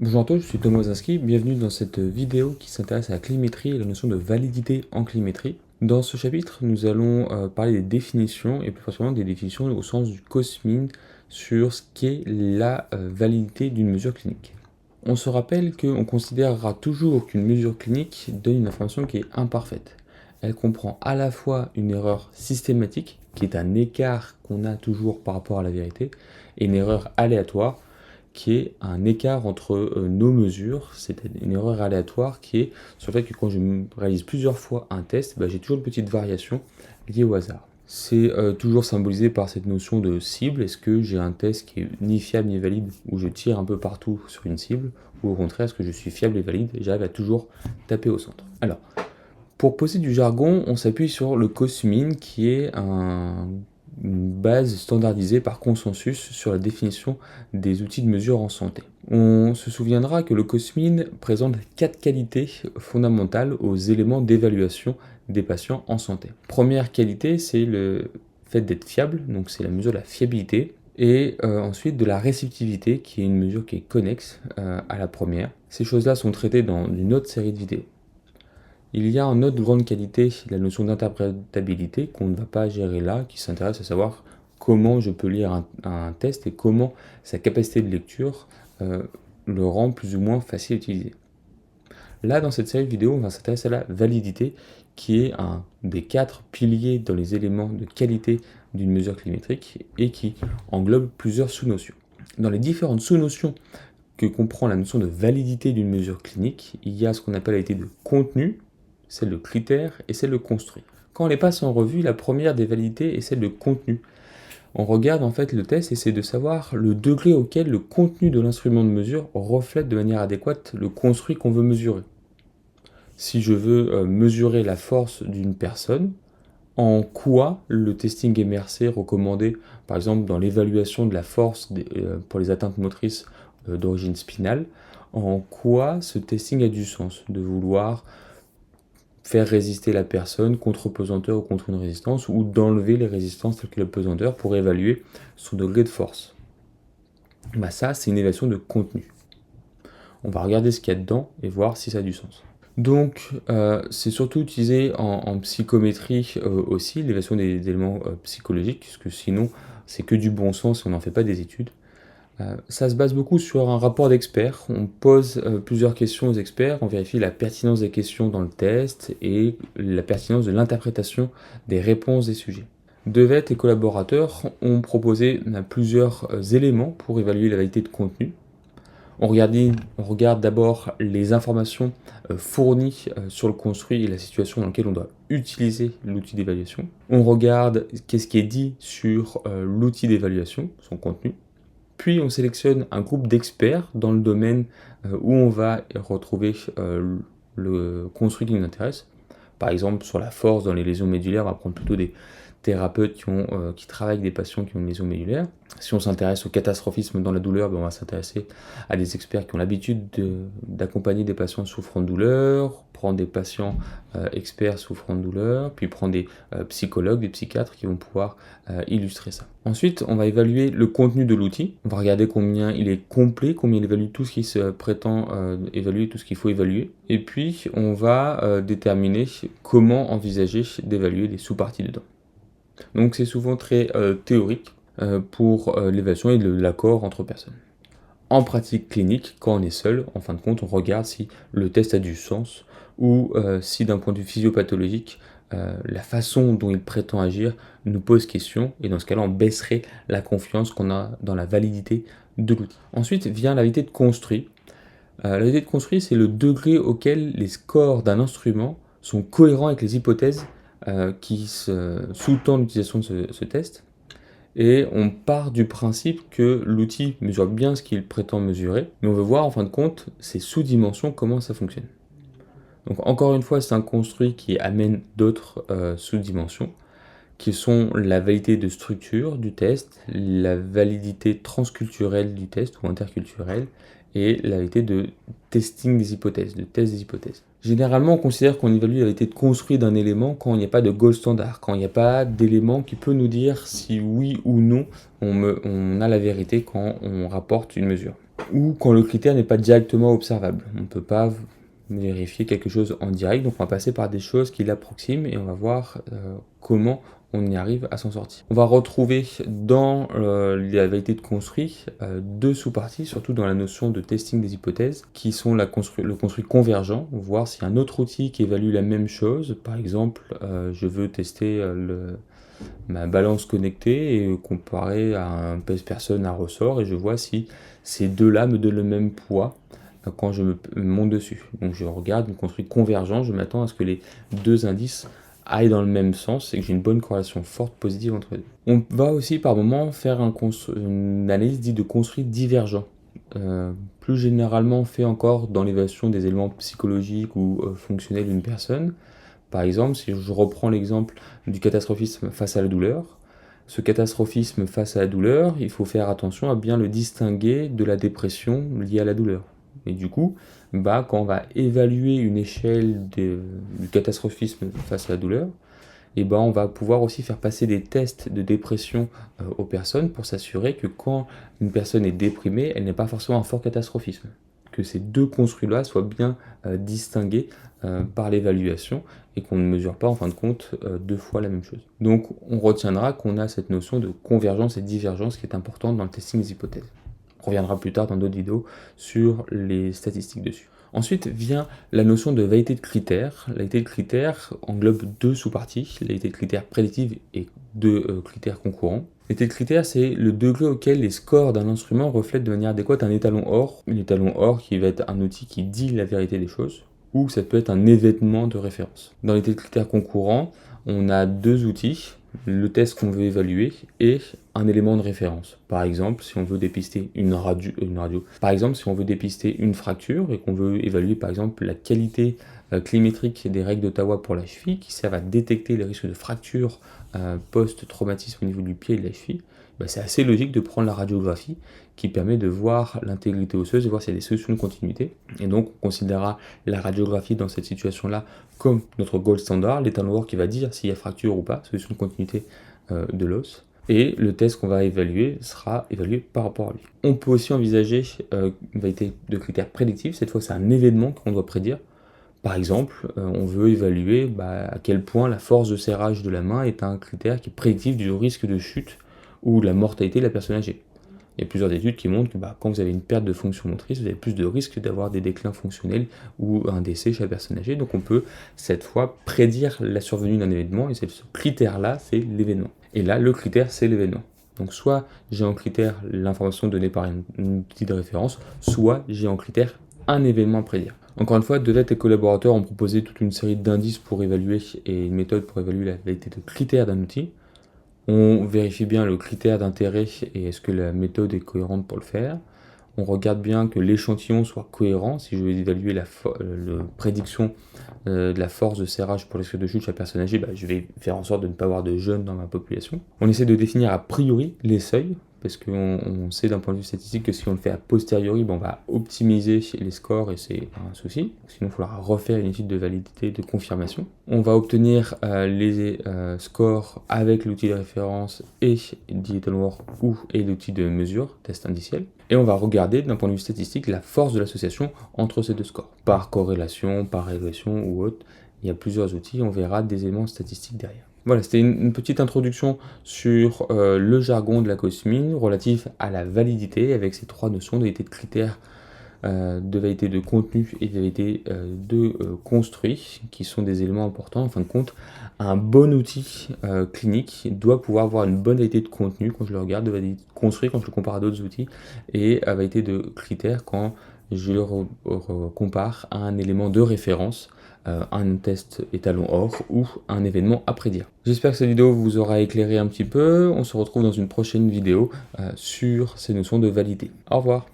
Bonjour à tous, je suis Thomas Zinski, bienvenue dans cette vidéo qui s'intéresse à la climétrie et la notion de validité en climétrie. Dans ce chapitre, nous allons parler des définitions et plus particulièrement des définitions au sens du cosmine sur ce qu'est la validité d'une mesure clinique. On se rappelle qu'on considérera toujours qu'une mesure clinique donne une information qui est imparfaite. Elle comprend à la fois une erreur systématique, qui est un écart qu'on a toujours par rapport à la vérité, et une erreur aléatoire, qui est un écart entre nos mesures, c'est une erreur aléatoire qui est sur le fait que quand je réalise plusieurs fois un test, j'ai toujours une petite variation liée au hasard. C'est toujours symbolisé par cette notion de cible. Est-ce que j'ai un test qui est ni fiable ni valide, où je tire un peu partout sur une cible, ou au contraire, est-ce que je suis fiable et valide et j'arrive à toujours taper au centre? Alors, pour poser du jargon, on s'appuie sur le cosmine, qui est une base standardisée par consensus sur la définition des outils de mesure en santé. On se souviendra que le cosmine présente 4 qualités fondamentales aux éléments d'évaluation des patients en santé. Première qualité, c'est le fait d'être fiable, donc c'est la mesure de la fiabilité, et ensuite de la réceptivité, qui est une mesure qui est connexe à la première. Ces choses-là sont traitées dans une autre série de vidéos. Il y a une autre grande qualité, la notion d'interprétabilité, qu'on ne va pas gérer là, qui s'intéresse à savoir comment je peux lire un test et comment sa capacité de lecture le rend plus ou moins facile à utiliser. Là, dans cette série de vidéos, on va s'intéresser à la validité, qui est un des 4 piliers dans les éléments de qualité d'une mesure climétrique et qui englobe plusieurs sous-notions. Dans les différentes sous-notions que comprend la notion de validité d'une mesure clinique, il y a ce qu'on appelle la validité de contenu, celle de critère et celle de construit. Quand on les passe en revue, la première des validités est celle de contenu. On regarde en fait le test et c'est de savoir le degré auquel le contenu de l'instrument de mesure reflète de manière adéquate le construit qu'on veut mesurer. Si je veux mesurer la force d'une personne, en quoi le testing MRC recommandé, par exemple dans l'évaluation de la force pour les atteintes motrices d'origine spinale, en quoi ce testing a du sens de vouloir faire résister la personne contre pesanteur ou contre une résistance, ou d'enlever les résistances telles que la pesanteur pour évaluer son degré de force. Ça, c'est une évaluation de contenu. On va regarder ce qu'il y a dedans et voir si ça a du sens. Donc, c'est surtout utilisé en psychométrie aussi, l'évaluation des éléments psychologiques, puisque sinon, c'est que du bon sens et on n'en fait pas des études. Ça se base beaucoup sur un rapport d'experts. On pose plusieurs questions aux experts, on vérifie la pertinence des questions dans le test et la pertinence de l'interprétation des réponses des sujets. Devet et collaborateurs ont proposé plusieurs éléments pour évaluer la validité de contenu. On regarde d'abord les informations fournies sur le construit et la situation dans laquelle on doit utiliser l'outil d'évaluation. On regarde qu'est-ce qui est dit sur l'outil d'évaluation, son contenu. Puis on sélectionne un groupe d'experts dans le domaine où on va retrouver le construit qui nous intéresse. Par exemple, sur la force dans les lésions médulaires, on va prendre plutôt des thérapeutes qui travaillent avec des patients qui ont une lésion médulaire. Si on s'intéresse au catastrophisme dans la douleur, on va s'intéresser à des experts qui ont l'habitude d'accompagner des patients souffrant de douleur, prendre des patients experts souffrant de douleur, puis prendre des psychologues, des psychiatres qui vont pouvoir illustrer ça. Ensuite, on va évaluer le contenu de l'outil. On va regarder combien il est complet, combien il évalue tout ce qui se prétend évaluer, tout ce qu'il faut évaluer. Et puis, on va déterminer comment envisager d'évaluer les sous-parties dedans. Donc c'est souvent très théorique pour l'évaluation et l'accord entre personnes. En pratique clinique, quand on est seul, en fin de compte, on regarde si le test a du sens ou si d'un point de vue physiopathologique, la façon dont il prétend agir nous pose question, et dans ce cas-là, on baisserait la confiance qu'on a dans la validité de l'outil. Ensuite vient la validité de construit. La validité de construit, c'est le degré auquel les scores d'un instrument sont cohérents avec les hypothèses qui sous-tendent l'utilisation de ce test. Et on part du principe que l'outil mesure bien ce qu'il prétend mesurer, mais on veut voir en fin de compte ces sous-dimensions, comment ça fonctionne. Donc encore une fois, c'est un construit qui amène d'autres sous-dimensions, qui sont la validité de structure du test, la validité transculturelle du test ou interculturelle, et la validité de testing des hypothèses, de test des hypothèses. Généralement, on considère qu'on évalue la validité de construit d'un élément quand il n'y a pas de gold standard, quand il n'y a pas d'élément qui peut nous dire si oui ou non on a la vérité quand on rapporte une mesure. ou quand le critère n'est pas directement observable. On ne peut pas vérifier quelque chose en direct, donc on va passer par des choses qui l'approximent et on va voir comment on y arrive à s'en sortir. On va retrouver dans la validité de construit deux sous-parties, surtout dans la notion de testing des hypothèses, qui sont le construit convergent, voir s'il y a un autre outil qui évalue la même chose. Par exemple, je veux tester ma balance connectée et comparer à un pèse-personne à ressort, et je vois si ces deux-là me donnent le même poids quand je me monte dessus. Donc je regarde une construit convergent, je m'attends à ce que les deux indices aillent dans le même sens et que j'ai une bonne corrélation forte positive entre eux. On va aussi par moment faire une analyse dite de construit divergent. Plus généralement fait encore dans l'évaluation des éléments psychologiques ou fonctionnels d'une personne. Par exemple, si je reprends l'exemple du catastrophisme face à la douleur, ce catastrophisme face à la douleur, il faut faire attention à bien le distinguer de la dépression liée à la douleur. Et du coup, quand on va évaluer une échelle du catastrophisme face à la douleur, on va pouvoir aussi faire passer des tests de dépression aux personnes pour s'assurer que quand une personne est déprimée, elle n'est pas forcément un fort catastrophisme. Que ces deux construits-là soient bien distingués par l'évaluation et qu'on ne mesure pas en fin de compte deux fois la même chose. Donc on retiendra qu'on a cette notion de convergence et divergence qui est importante dans le testing des hypothèses. On reviendra plus tard dans d'autres vidéos sur les statistiques dessus. Ensuite vient la notion de validité de critères. La validité de critères englobe deux sous-parties, la validité de critères prédictive et deux critères concurrents. La validité de critères, c'est le degré auquel les scores d'un instrument reflètent de manière adéquate un étalon or. Un étalon or qui va être un outil qui dit la vérité des choses, ou ça peut être un événement de référence. Dans les validité de critères concurrents, on a deux outils, le test qu'on veut évaluer et un élément de référence. Par exemple, si on veut dépister Par exemple, si on veut dépister une fracture et qu'on veut évaluer par exemple la qualité climétrique des règles d'Ottawa pour la cheville, qui servent à détecter les risques de fracture post-traumatisme au niveau du pied et de la cheville, c'est assez logique de prendre la radiographie qui permet de voir l'intégrité osseuse, de voir s'il y a des solutions de continuité. Et donc, on considérera la radiographie dans cette situation-là comme notre gold standard, l'étalon or qui va dire s'il y a fracture ou pas, solution de continuité de l'os. Et le test qu'on va évaluer sera évalué par rapport à lui. On peut aussi envisager une validité de critères prédictifs. Cette fois, c'est un événement qu'on doit prédire. Par exemple, on veut évaluer à quel point la force de serrage de la main est un critère qui est prédictif du risque de chute ou de la mortalité de la personne âgée. Il y a plusieurs études qui montrent que quand vous avez une perte de fonction motrice, vous avez plus de risques d'avoir des déclins fonctionnels ou un décès chez la personne âgée. Donc on peut cette fois prédire la survenue d'un événement et ce critère-là, c'est l'événement. Et là, le critère, c'est l'événement. Donc soit j'ai en critère l'information donnée par un outil de référence, soit j'ai en critère un événement à prédire. Encore une fois, Devet et collaborateurs ont proposé toute une série d'indices pour évaluer et une méthode pour évaluer la validité de critères d'un outil. On vérifie bien le critère d'intérêt et est-ce que la méthode est cohérente pour le faire. On regarde bien que l'échantillon soit cohérent. Si je veux évaluer la prédiction de la force de serrage pour les risques de chute chez la personne âgée, je vais faire en sorte de ne pas avoir de jeunes dans ma population. On essaie de définir a priori les seuils, parce qu'on sait d'un point de vue statistique que si on le fait a posteriori, on va optimiser les scores et c'est un souci. Sinon, il faudra refaire une étude de validité, de confirmation. On va obtenir les scores avec l'outil de référence et l'étalon or et l'outil de mesure, test indiciel. Et on va regarder d'un point de vue statistique la force de l'association entre ces deux scores. Par corrélation, par régression ou autre, il y a plusieurs outils, on verra des éléments statistiques derrière. Voilà, c'était une petite introduction sur le jargon de la cosmine relatif à la validité avec ces trois notions de validité de critères, de validité de contenu et de validité de construit qui sont des éléments importants. En fin de compte, un bon outil clinique doit pouvoir avoir une bonne validité de contenu quand je le regarde, de validité de construit quand je le compare à d'autres outils et à validité de critères quand je le compare à un élément de référence, un test étalon or ou un événement à prédire. J'espère que cette vidéo vous aura éclairé un petit peu. On se retrouve dans une prochaine vidéo sur ces notions de validité. Au revoir.